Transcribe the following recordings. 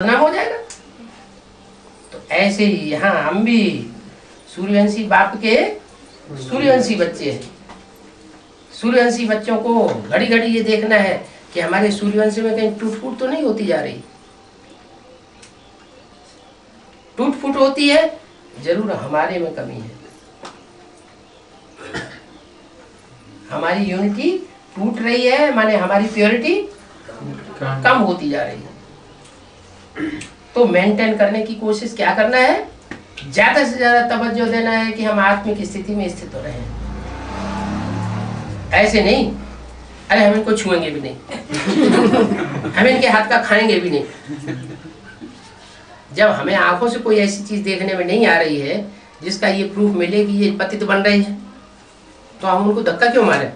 नाम हो जाएगा। तो ऐसे ही यहाँ हम भी सूर्यवंशी बाप के सूर्यवंशी बच्चे हैं। सूर्यवंशी बच्चों को घड़ी घड़ी ये देखना है कि हमारे सूर्यवंश में कहीं टूट फूट तो नहीं होती जा रही। टूट फूट होती है जरूर हमारे में कमी है, हमारी यूनिटी टूट रही है, माने हमारी प्योरिटी कम होती जा रही है। तो मेंटेन करने की कोशिश क्या करना है, ज्यादा से ज्यादा तवज्जो देना है कि हम आत्मिक स्थिति में स्थित हो रहे हैं। ऐसे नहीं अरे हम इनको छुएंगे भी नहीं हम इनके हाथ का खाएंगे भी नहीं। जब हमें आंखों से कोई ऐसी चीज देखने में नहीं आ रही है जिसका ये प्रूफ मिले कि ये पतित बन रही है, तो हम उनको धक्का क्यों मारे।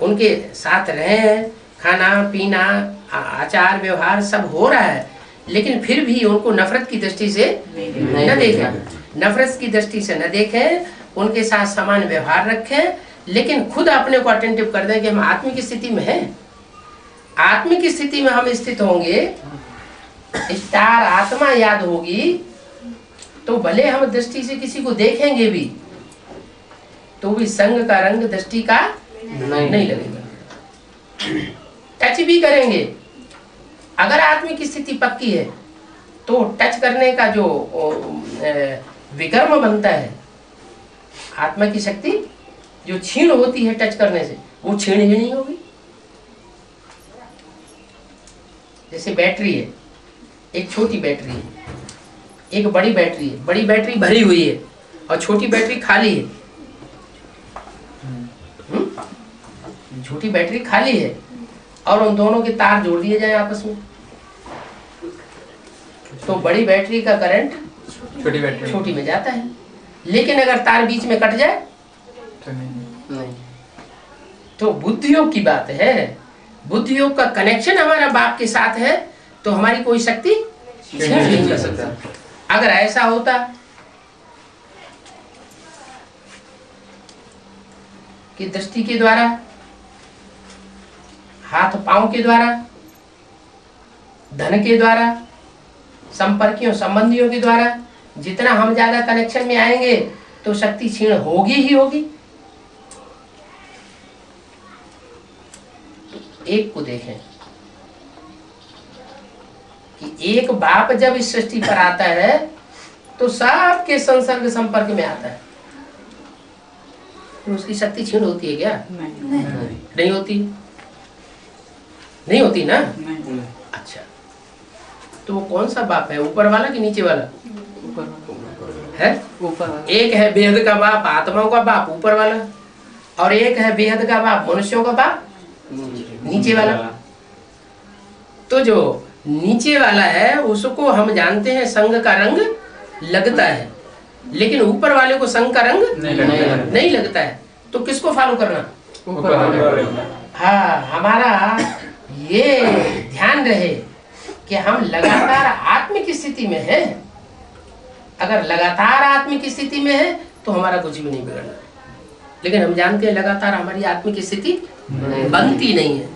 उनके साथ रहे, खाना पीना आचार व्यवहार सब हो रहा है, लेकिन फिर भी उनको नफरत की दृष्टि से न देखें, नफरत की दृष्टि से न देखें, उनके साथ समान व्यवहार रखें, लेकिन खुद अपने को अटेंटिव कर दें कि हम आत्मिक स्थिति में हैं। आत्मिक स्थिति में हम स्थित होंगे, स्टार आत्मा याद होगी, तो भले हम दृष्टि से किसी को देखेंगे भी तो भी संग का रंग दृष्टि का नहीं लगेगा। टच भी करेंगे, अगर आत्मिक स्थिति पक्की है तो टच करने का जो विकर्म बनता है, आत्मा की शक्ति जो क्षीण होती है टच करने से, वो क्षीण ही नहीं होगी। जैसे बैटरी है, एक छोटी बैटरी है, एक बड़ी बैटरी है। बड़ी बैटरी भरी हुई है और छोटी बैटरी खाली है। छोटी बैटरी खाली है और उन दोनों के तार जोड़ दिए जाए आपस में, तो बड़ी बैटरी का करंट छोटी में जाता है। लेकिन अगर तार बीच में कट जाए तो नहीं। तो बुद्धि योग की बात है, बुद्धि योग का कनेक्शन हमारा बाप के साथ है तो हमारी कोई शक्ति नहीं कर सकता। अगर ऐसा होता कि दृष्टि के द्वारा, हाथ पांव के द्वारा, धन के द्वारा, संपर्कियों संबंधियों के द्वारा जितना हम ज्यादा कनेक्शन में आएंगे तो शक्ति क्षीण होगी ही होगी। एक को देखें कि एक बाप जब इस सृष्टि पर आता है तो सबके संसर्ग संपर्क में आता है, तो उसकी शक्ति क्षीण होती है क्या? नहीं होती, नहीं होती ना। अच्छा, तो वो कौन सा बाप है, ऊपर वाला कि नीचे वाला? है ऊपर। एक है बेहद का बाप, आत्माओं का बाप ऊपर वाला, और एक है बेहद का बाप मनुष्यों का बाप नीचे वाला। तो जो नीचे वाला है उसको हम जानते हैं संग का रंग लगता है, लेकिन ऊपर वाले को संग का रंग नहीं लगता है। तो किसको फॉलो करना? ऊपर वाले। हाँ, हमारा ये ध्यान रहे कि हम लगातार आत्मिक स्थिति में हैं। अगर लगातार आत्मिक स्थिति में है तो हमारा कुछ भी नहीं बिगड़ना, लेकिन हम जानते हैं लगातार हमारी आत्मिक स्थिति बनती नहीं है।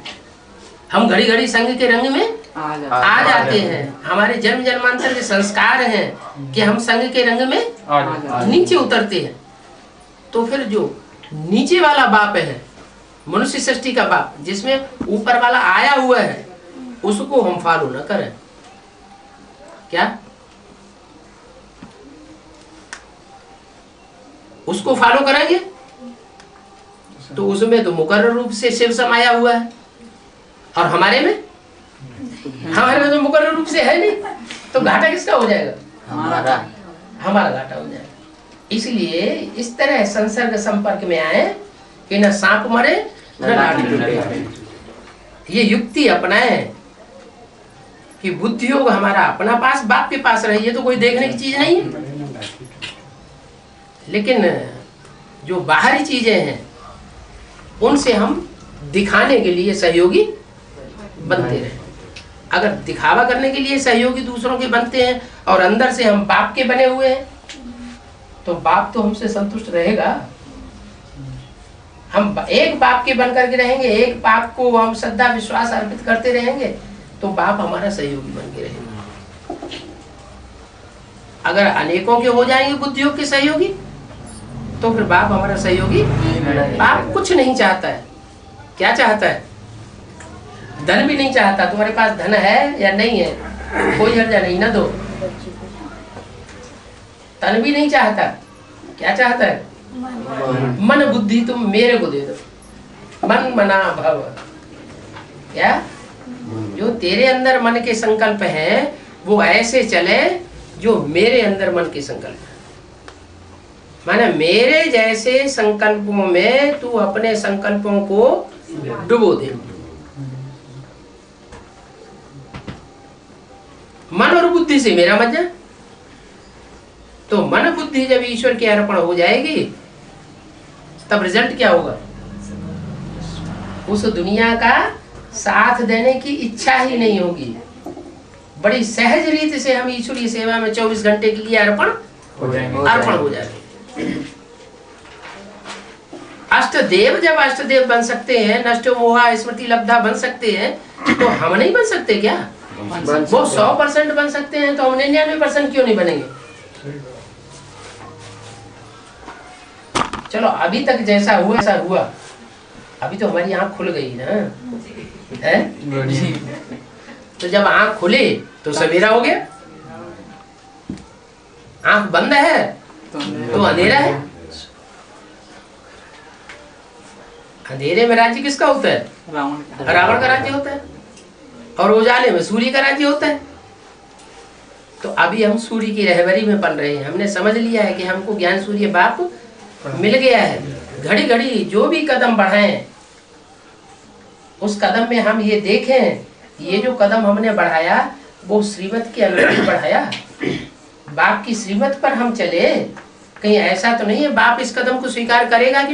हम घड़ी घड़ी संग के रंग में आ जाते हैं। हमारे जन्म जन्मांतर के संस्कार हैं कि हम संग के रंग में नीचे उतरते हैं। तो फिर जो नीचे वाला बाप है, मनुष्य सृष्टि का बाप, जिसमें ऊपर वाला आया हुआ है, उसको हम फॉलो न करें। क्या उसको फॉलो करेंगे तो उसमें तो मुकर्रर रूप से शिव समाया हुआ है, और हमारे में तो मुकर्रर रूप से है नहीं, तो घाटा किसका हो जाएगा? हमारा घाटा हो जाएगा। इसलिए इस तरह संसर्ग संपर्क में आए कि न सांप मरे न लाठी टूटे। ये युक्ति अपनाए कि बुद्धि योग हमारा अपना पास बाप के पास रही है, तो कोई देखने की चीज नहीं है। लेकिन जो बाहरी चीजें हैं उनसे हम दिखाने के लिए सहयोगी बनते रहे। अगर दिखावा करने के लिए सहयोगी दूसरों के बनते हैं और अंदर से हम बाप के बने हुए हैं, तो बाप तो हमसे संतुष्ट रहेगा। हम एक बाप के बन करके रहेंगे, एक बाप को हम श्रद्धा विश्वास अर्पित करते रहेंगे, तो बाप हमारा सहयोगी बन के रहेगा। अगर अनेकों के हो जाएंगे बुद्धियोग के सहयोगी तो फिर बाप हमारा सहयोगी। बाप कुछ नहीं चाहता है। क्या चाहता है? धन भी नहीं चाहता। तुम्हारे पास धन है या नहीं है, कोई हर्जा नहीं ना दो। तन भी नहीं चाहता। क्या चाहता है? मन बुद्धि तुम मेरे को दे दो। मन मना भव। क्या? जो तेरे अंदर मन के संकल्प हैं वो ऐसे चले जो मेरे अंदर मन के संकल्प है। माने मेरे जैसे संकल्पों में तू अपने संकल्पों को डुबो दे। मन और बुद्धि से मेरा मत जा। तो मन बुद्धि जब ईश्वर के अर्पण हो जाएगी तब रिजल्ट क्या होगा? उस दुनिया का साथ देने की इच्छा ही नहीं होगी। बड़ी सहज रीति से हम ईश्वरीय सेवा में 24 घंटे के लिए अर्पण हो जाएंगे। अष्टदेव जब अष्टदेव बन सकते हैं, नष्ट मोहा स्मृति लब्धा बन सकते हैं, तो हम नहीं बन सकते क्या? वो 100% बन सकते हैं तो हम 99% क्यों नहीं बनेंगे? चलो अभी तक जैसा हुआ ऐसा हुआ। अभी तो हमारी आंख खुल गई ना, है? तो जब आंख खुली तो सवेरा हो गया। आंख बंद है तो अंधेरा है। अंधेरे में राज्य किसका होता है? रावण का राज्य होता है। और उजाले में सूर्य का राज्य होता है। तो अभी हम सूर्य की रहबरी में पल रहे हैं। हमने समझ लिया है कि हमको ज्ञान सूर्य बाप मिल गया है। घड़ी घड़ी जो भी कदम बढ़ाएं उस कदम में हम ये देखें ये जो कदम हमने बढ़ाया वो श्रीमत के अनुरूप बढ़ाया। बाप की श्रीमत पर हम चले। कहीं ऐसा तो नहीं है बाप इस कदम को स्वीकार करेगा कि नहीं?